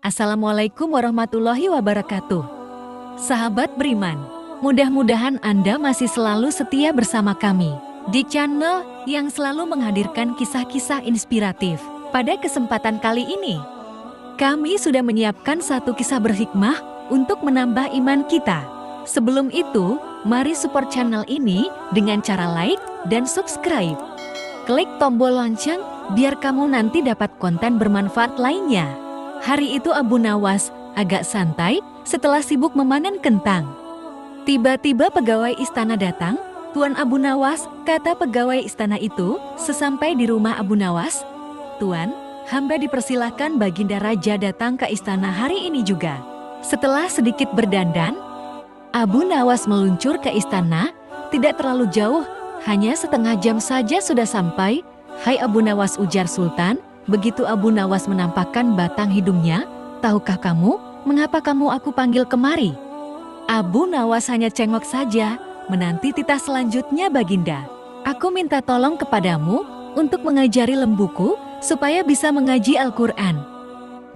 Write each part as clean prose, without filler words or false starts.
Assalamualaikum warahmatullahi wabarakatuh. Sahabat beriman, mudah-mudahan Anda masih selalu setia bersama kami di channel yang selalu menghadirkan kisah-kisah inspiratif. Pada kesempatan kali ini, kami sudah menyiapkan satu kisah berhikmah untuk menambah iman kita. Sebelum itu, mari support channel ini dengan cara like dan subscribe. Klik tombol lonceng biar kamu nanti dapat konten bermanfaat lainnya. Hari itu Abu Nawas agak santai setelah sibuk memanen kentang. Tiba-tiba pegawai istana datang. "Tuan Abu Nawas," kata pegawai istana itu sesampai di rumah Abu Nawas. "Tuan, hamba dipersilahkan Baginda Raja datang ke istana hari ini juga." Setelah sedikit berdandan, Abu Nawas meluncur ke istana. Tidak terlalu jauh, hanya setengah jam saja sudah sampai. "Hai Abu Nawas," ujar Sultan. Begitu Abu Nawas menampakkan batang hidungnya, "Tahukah kamu, mengapa kamu aku panggil kemari?" Abu Nawas hanya cengok saja. "Menanti titah selanjutnya Baginda. Aku minta tolong kepadamu untuk mengajari lembuku supaya bisa mengaji Al-Quran.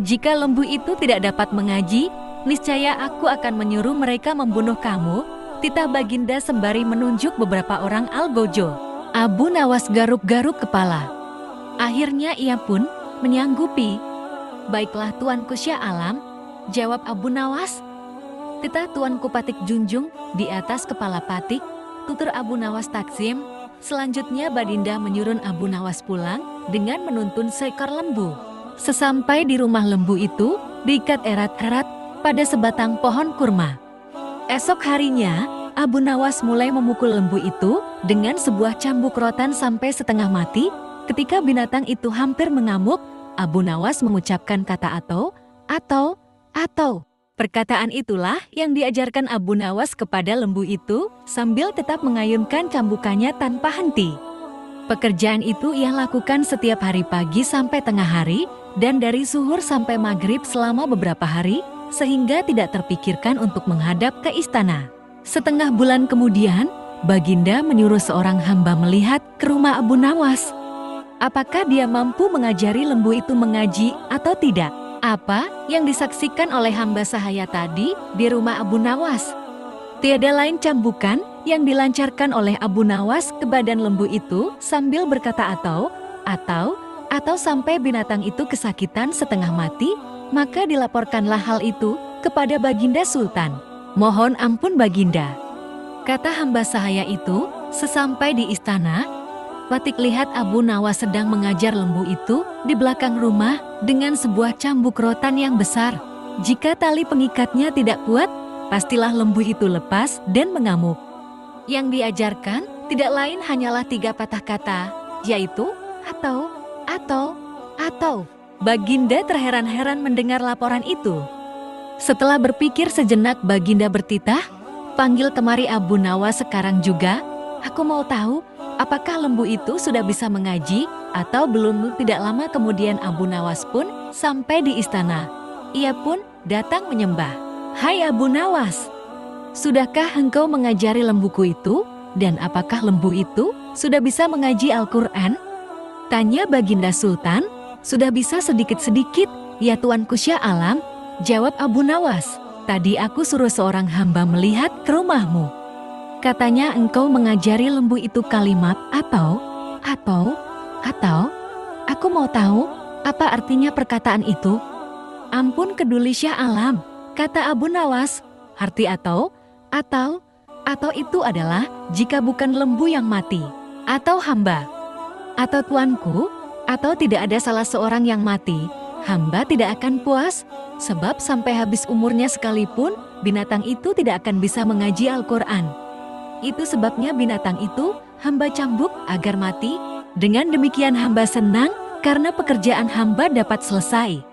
Jika lembu itu tidak dapat mengaji, niscaya aku akan menyuruh mereka membunuh kamu." Titah Baginda sembari menunjuk beberapa orang algojo. Abu Nawas garuk-garuk kepala. Akhirnya ia pun menyanggupi. "Baiklah Tuanku Syah Alam," jawab Abu Nawas. "Titah Tuanku Patik junjung di atas kepala Patik," tutur Abu Nawas takzim. Selanjutnya Baginda menyuruh Abu Nawas pulang dengan menuntun seekor lembu. Sesampai di rumah lembu itu diikat erat-erat pada sebatang pohon kurma. Esok harinya Abu Nawas mulai memukul lembu itu dengan sebuah cambuk rotan sampai setengah mati. Ketika binatang itu hampir mengamuk, Abu Nawas mengucapkan kata atau. Perkataan itulah yang diajarkan Abu Nawas kepada lembu itu sambil tetap mengayunkan cambukannya tanpa henti. Pekerjaan itu ia lakukan setiap hari pagi sampai tengah hari dan dari zuhur sampai maghrib selama beberapa hari, sehingga tidak terpikirkan untuk menghadap ke istana. Setengah bulan kemudian, Baginda menyuruh seorang hamba melihat ke rumah Abu Nawas. Apakah dia mampu mengajari lembu itu mengaji atau tidak? Apa yang disaksikan oleh hamba sahaya tadi di rumah Abu Nawas? Tiada lain cambukan yang dilancarkan oleh Abu Nawas ke badan lembu itu sambil berkata atau sampai binatang itu kesakitan setengah mati, maka dilaporkanlah hal itu kepada Baginda Sultan. "Mohon ampun Baginda," kata hamba sahaya itu sesampai di istana. Patik lihat Abu Nawas sedang mengajar lembu itu di belakang rumah dengan sebuah cambuk rotan yang besar. Jika tali pengikatnya tidak kuat, pastilah lembu itu lepas dan mengamuk. Yang diajarkan tidak lain hanyalah 3 patah kata, yaitu atau. Baginda terheran-heran mendengar laporan itu. Setelah berpikir sejenak, Baginda bertitah, "Panggil kemari Abu Nawas sekarang juga. Aku mau tahu apakah lembu itu sudah bisa mengaji atau belum." Tidak lama kemudian Abu Nawas pun sampai di istana. Ia pun datang menyembah. "Hai Abu Nawas, sudahkah engkau mengajari lembuku itu? Dan apakah lembu itu sudah bisa mengaji Al-Quran?" tanya Baginda Sultan. "Sudah bisa sedikit-sedikit, ya Tuanku Syah Alam," jawab Abu Nawas. "Tadi aku suruh seorang hamba melihat ke rumahmu. Katanya engkau mengajari lembu itu kalimat atau. Aku mau tahu apa artinya perkataan itu." "Ampun keduli Syah Alam," kata Abu Nawas. "Arti atau itu adalah jika bukan lembu yang mati, atau hamba, atau tuanku, atau tidak ada salah seorang yang mati, hamba tidak akan puas, sebab sampai habis umurnya sekalipun binatang itu tidak akan bisa mengaji Al-Quran. Itu sebabnya binatang itu hamba cambuk agar mati. Dengan demikian hamba senang karena pekerjaan hamba dapat selesai.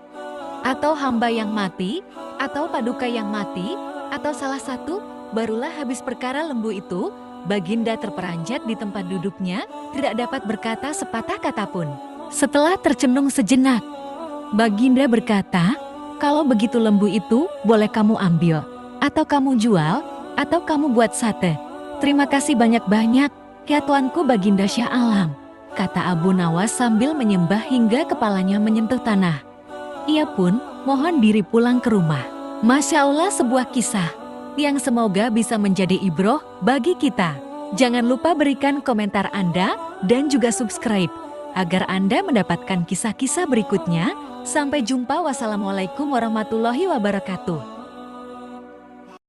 Atau hamba yang mati, atau paduka yang mati, atau salah satu, barulah habis perkara lembu itu." Baginda terperanjat di tempat duduknya, tidak dapat berkata sepatah kata pun. Setelah tercenung sejenak, Baginda berkata, "Kalau begitu lembu itu boleh kamu ambil, atau kamu jual, atau kamu buat sate. Terima kasih banyak-banyak, ya Tuanku Baginda Syah Alam," kata Abu Nawas sambil menyembah hingga kepalanya menyentuh tanah. Ia pun mohon diri pulang ke rumah. Masya Allah, sebuah kisah yang semoga bisa menjadi ibroh bagi kita. Jangan lupa berikan komentar Anda dan juga subscribe agar Anda mendapatkan kisah-kisah berikutnya. Sampai jumpa, wassalamualaikum warahmatullahi wabarakatuh.